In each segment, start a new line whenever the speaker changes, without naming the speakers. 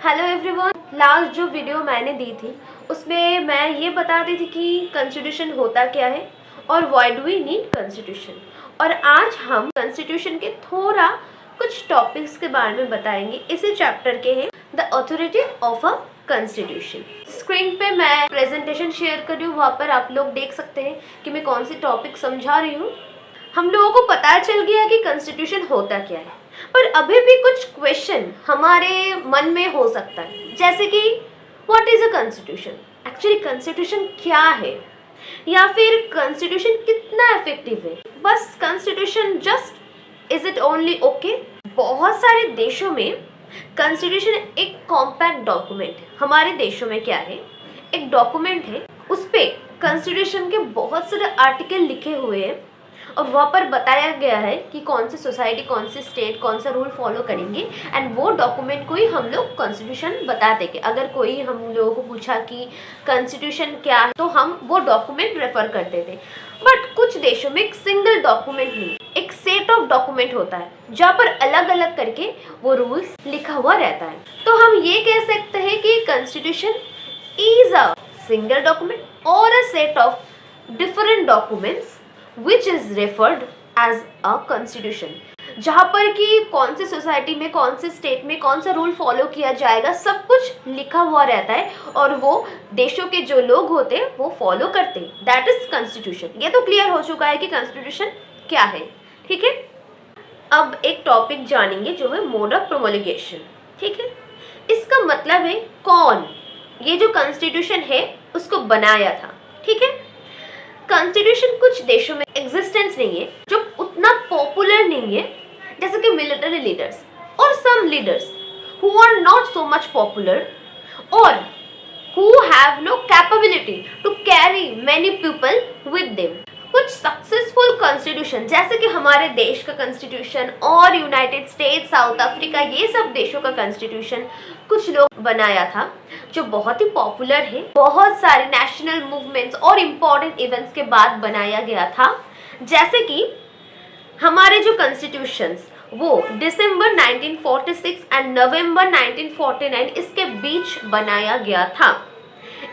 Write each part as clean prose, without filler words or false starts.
Hello everyone. Last जो video मैंने दी थी उसमें मैं ये बता रही थी कि कॉन्स्टिट्यूशन होता क्या है और why do we need constitution. और आज हम कॉन्स्टिट्यूशन के थोड़ा कुछ टॉपिक्स के बारे में बताएंगे। इसी चैप्टर के हैं the authority of a constitution. Screen पे मैं प्रेजेंटेशन शेयर कर रही हूँ, वहाँ पर आप लोग देख सकते हैं कि मैं कौन सी टॉपिक समझा रही हूँ। हम लोगों को पता चल गया कि कॉन्स्टिट्यूशन होता क्या है, पर अभी भी कुछ क्वेश्चन हमारे मन में हो सकता है, जैसे कि what is a constitution, actually constitution क्या है, या फिर कॉन्स्टिट्यूशन कितना इफेक्टिव है। बस constitution just is it only okay. बहुत सारे देशों में कॉन्स्टिट्यूशन एक कॉम्पैक्ट डॉक्यूमेंट है। हमारे देशों में क्या है, एक डॉक्यूमेंट है, उस पे कॉन्स्टिट्यूशन के बहुत सारे आर्टिकल लिखे हुए हैं और वहाँ पर बताया गया है कि कौन सी सोसाइटी, कौन सी स्टेट, कौन सा रूल फॉलो करेंगे, एंड वो डॉक्यूमेंट को ही हम लोग कॉन्स्टिट्यूशन बता देंगे। अगर कोई हम लोगों को पूछा कि कॉन्स्टिट्यूशन क्या है तो हम वो डॉक्यूमेंट रेफर करते थे। बट कुछ देशों में एक सिंगल डॉक्यूमेंट नहीं, एक सेट ऑफ डॉक्यूमेंट होता है जहाँ पर अलग अलग करके वो रूल्स लिखा हुआ रहता है। तो हम ये कह सकते हैं कि constitution is a single document और a set of different documents which is referred as a constitution, जहाँ पर कि कौन सी सोसाइटी में, कौन से स्टेट में कौन सा रूल फॉलो किया जाएगा, सब कुछ लिखा हुआ रहता है और वो देशों के जो लोग होते हैं वो फॉलो करते हैं। That is constitution. ये तो क्लियर हो चुका है कि कॉन्स्टिट्यूशन क्या है, ठीक है। अब एक टॉपिक जानेंगे जो है मोड ऑफ प्रोमोलिगेशन, ठीक है। इसका मतलब है कौन ये जो कॉन्स्टिट्यूशन है उसको बनाया था, ठीक है। कॉन्स्टिट्यूशन कुछ देशों में एग्जिस्टेंस नहीं है, जो उतना पॉपुलर नहीं है, जैसे कि मिलिट्री लीडर्स और some leaders who are not so much popular और who have no capability to carry many people with them. कुछ सक्सेसफुल कॉन्स्टिट्यूशन जैसे कि हमारे देश का कॉन्स्टिट्यूशन और यूनाइटेड स्टेट्स, साउथ अफ्रीका, ये सब देशों का कॉन्स्टिट्यूशन कुछ लोग बनाया था जो बहुत ही पॉपुलर है। बहुत सारे नेशनल मूवमेंट्स और इम्पोर्टेंट इवेंट्स के बाद बनाया गया था, जैसे कि हमारे जो कॉन्स्टिट्यूशंस वो दिसंबर 1946 एंड नवंबर 1949 इसके बीच बनाया गया था।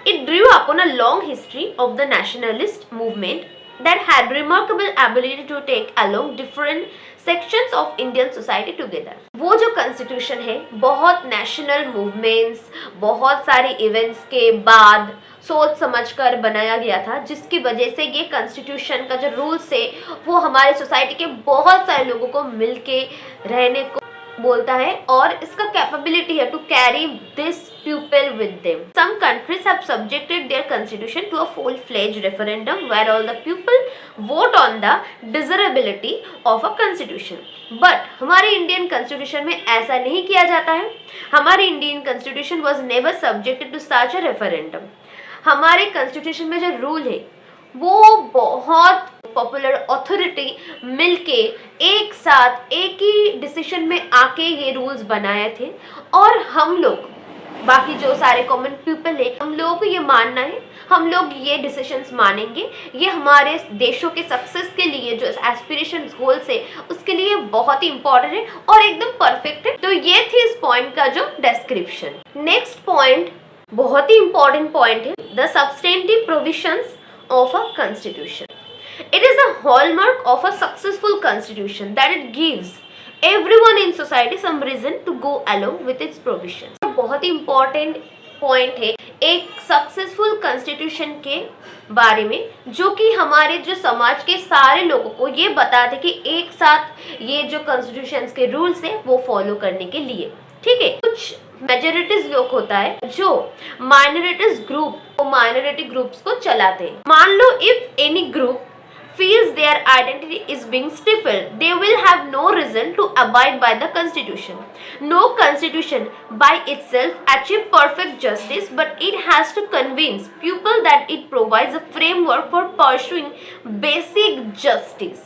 It drew upon a long history of the nationalist movement that had remarkable ability to take along different sections of Indian society together। वो जो कॉन्स्टिट्यूशन है बहुत नेशनल मूवमेंट्स, बहुत सारे इवेंट्स के बाद सोच समझकर बनाया गया था, जिसकी वजह से ये कॉन्स्टिट्यूशन का जो रूल्स है वो हमारे सोसाइटी के बहुत सारे लोगों को मिलके रहने को बोलता है और इसका कैपेबिलिटी है to carry this people with them. Some countries have subjected their constitution to a full fledge referendum where all the people vote on the desirability of a constitution. But हमारे इंडियन कॉन्स्टिट्यूशन में ऐसा नहीं किया जाता है। हमारे Indian constitution was never subjected to such a referendum. हमारे constitution में जो रूल है वो बहुत पॉपुलर अथॉरिटी मिलके एक साथ एक ही डिसीजन में आके ये रूल्स बनाए थे और हम लोग, बाकी जो सारे कॉमन पीपल है, हम लोगों को ये मानना है, हम लोग ये डिसीजंस मानेंगे, ये हमारे देशों के सक्सेस के लिए जो एस्पिरेशंस, गोल्स है उसके लिए बहुत ही इंपॉर्टेंट है और एकदम परफेक्ट है। तो ये थी इस पॉइंट का जो डिस्क्रिप्शन। नेक्स्ट पॉइंट बहुत ही इंपॉर्टेंट पॉइंट है, the substantive provisions of a constitution. It is a hallmark of a successful constitution that it gives everyone in society some reason to go along with its provisions. बहुत ही important point है एक successful constitution के बारे में, जो कि हमारे जो समाज के सारे लोगों को ये बताते कि एक साथ ये जो कॉन्स्टिट्यूशन के रूल्स है वो फॉलो करने के लिए, ठीक है। कुछ मेजोरिटीज लोग होता है जो माइनॉरिटीज ग्रुप, माइनॉरिटी ग्रुप्स को चलाते हैं। मान लो if any group feels their identity is being stifled, they will have no reason to abide by the constitution. No constitution by itself achieve perfect justice, but it has to convince people that it provides a framework for pursuing basic justice.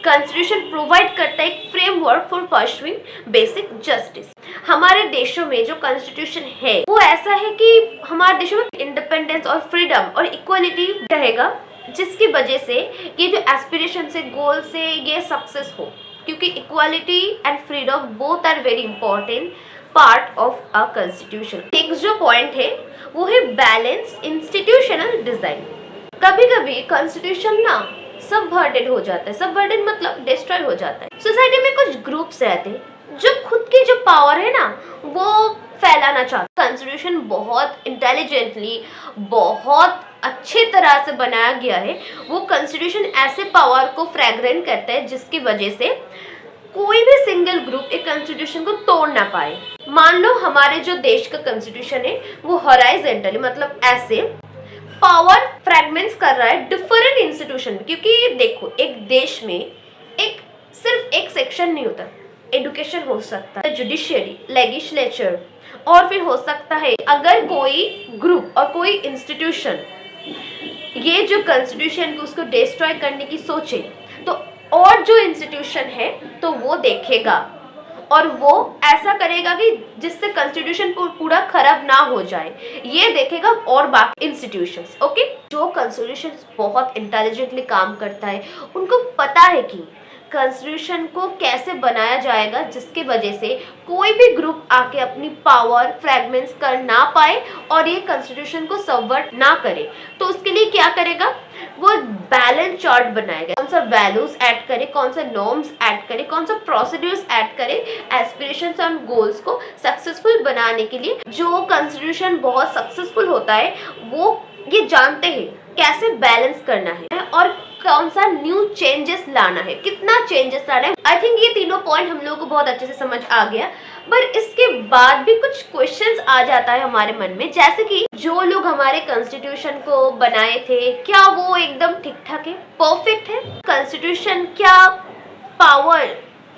Constitution provide करता है एक framework for pursuing basic justice. हमारे देशों में जो constitution है वो ऐसा है कि हमारे देशों में इंडिपेंडेंस और फ्रीडम और इक्वलिटी रहेगा, जिसकी वजह से ये जो एस्पिरेशन से, गोल से ये सक्सेस हो, क्योंकि equality and freedom both are very important. Part of a constitution. Next जो पॉइंट है वो है बैलेंस्ड इंस्टीट्यूशनल डिजाइन। कभी कभी कॉन्स्टिट्यूशन ना सबवर्टेड हो जाता है। सबवर्टेड मतलब डिस्ट्रॉय हो जाता है। सोसाइटी में कुछ ग्रुप्स रहते हैं जो खुद की जो पावर है ना वो फैलाना चाहते हैं। कॉन्स्टिट्यूशन बहुत इंटेलिजेंटली, बहुत अच्छे तरह से बनाया गया है। वो कॉन्स्टिट्यूशन ऐसे पावर को फ्रैग्रेंट करता है जिसकी वजह से कोई भी सिंगल ग्रुप एक कॉन्स्टिट्यूशन को तोड़ ना पाए। मान लो हमारे जो देश का कॉन्स्टिट्यूशन है वो हॉराइजॉन्टली मतलब ऐसे पावर फ्रैगमेंट्स कर रहा है डिफरेंट इंस्टीट्यूशन में। क्योंकि देखो एक देश में एक सिर्फ एक सेक्शन नहीं होता। एजुकेशन हो सकता है, जुडिशियरी, लेजिस्लेचर, और फिर हो सकता है अगर कोई ग्रुप और कोई इंस्टीट्यूशन ये जो कॉन्स्टिट्यूशन को उसको डिस्ट्रॉय करने की सोचे तो और जो इंस्टीट्यूशन है तो वो देखेगा और वो ऐसा करेगा कि जिससे कॉन्स्टिट्यूशन पूरा खराब ना हो जाए, ये देखेगा और बाकी इंस्टीट्यूशंस। ओके, जो कॉन्स्टिट्यूशन बहुत इंटेलिजेंटली काम करता है उनको पता है कि कॉन्स्टिट्यूशन को कैसे बनाया जाएगा जिसकी वजह से कोई भी ग्रुप आके अपनी पावर फ्रैगमेंट्स कर ना पाए और ये कॉन्स्टिट्यूशन को सबवर्ट ना करे। तो उसके लिए क्या करेगा, वो बैलेंस चार्ट बनाएगा। कौन सा वैल्यूज ऐड करे, कौन सा नॉर्म्स ऐड करे, कौन सा प्रोसीड्यूर्स ऐड करे एस्पिरेशंस और गोल्स को सक्सेसफुल बनाने के लिए। जो कॉन्स्टिट्यूशन बहुत सक्सेसफुल होता है वो ये जानते हैं कैसे बैलेंस करना है और कौन सा न्यू चेंजेस लाना है, कितना चेंजेस लाना है। आई थिंक ये तीनों पॉइंट हम लोगों को बहुत अच्छे से समझ आ गया। पर इसके बाद भी कुछ क्वेश्चंस आ जाता है हमारे मन में, जैसे कि जो लोग हमारे कॉन्स्टिट्यूशन को बनाए थे क्या वो एकदम ठीक ठाक है, परफेक्ट है? कॉन्स्टिट्यूशन क्या पावर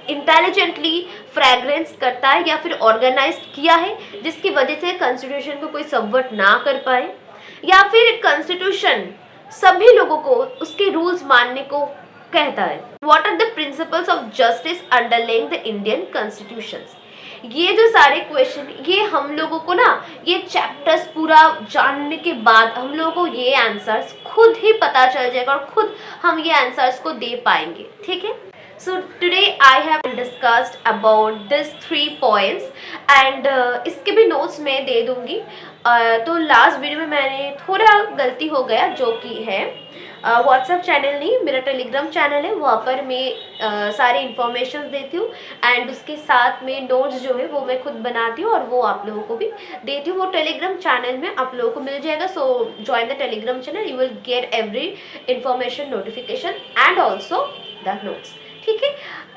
इंटेलिजेंटली फ्रैग्रेंस करता है या फिर ऑर्गेनाइज किया है जिसकी वजह से कॉन्स्टिट्यूशन को कोई सबवर्ट ना कर पाए? या फिर कॉन्स्टिट्यूशन सभी लोगों को उसके रूल्स मानने को कहता है? What are the principles of justice underlying the Indian constitutions? ये जो सारे क्वेश्चन ये हम लोगों को ना ये चैप्टर्स पूरा जानने के बाद हम लोगों को ये आंसर्स खुद ही पता चल जाएगा और खुद हम ये आंसर्स को दे पाएंगे। ठीक है, so today I have discussed about this 3 points and इसके भी नोट्स मैं दे दूंगी। तो लास्ट वीडियो में मैंने थोड़ा गलती हो गया जो कि है व्हाट्सएप चैनल नहीं, मेरा टेलीग्राम चैनल है, वहाँ पर मैं सारे इन्फॉर्मेशन देती हूँ एंड उसके साथ में नोट्स जो है वो मैं खुद बनाती हूँ और वो आप लोगों को भी देती हूँ। वो टेलीग्राम चैनल में आप लोगों को मिल जाएगा। सो join the Telegram channel, you will get every information, notification and also the notes. ठीक है,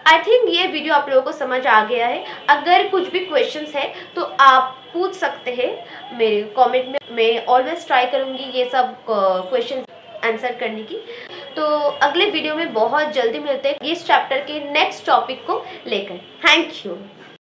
आई थिंक ये वीडियो आप लोगों को समझ आ गया है। अगर कुछ भी क्वेश्चंस है तो आप पूछ सकते हैं मेरे कमेंट में। मैं ऑलवेज ट्राई करूँगी ये सब क्वेश्चन आंसर करने की। तो अगले वीडियो में बहुत जल्दी मिलते हैं इस चैप्टर के नेक्स्ट टॉपिक को लेकर। Thank you.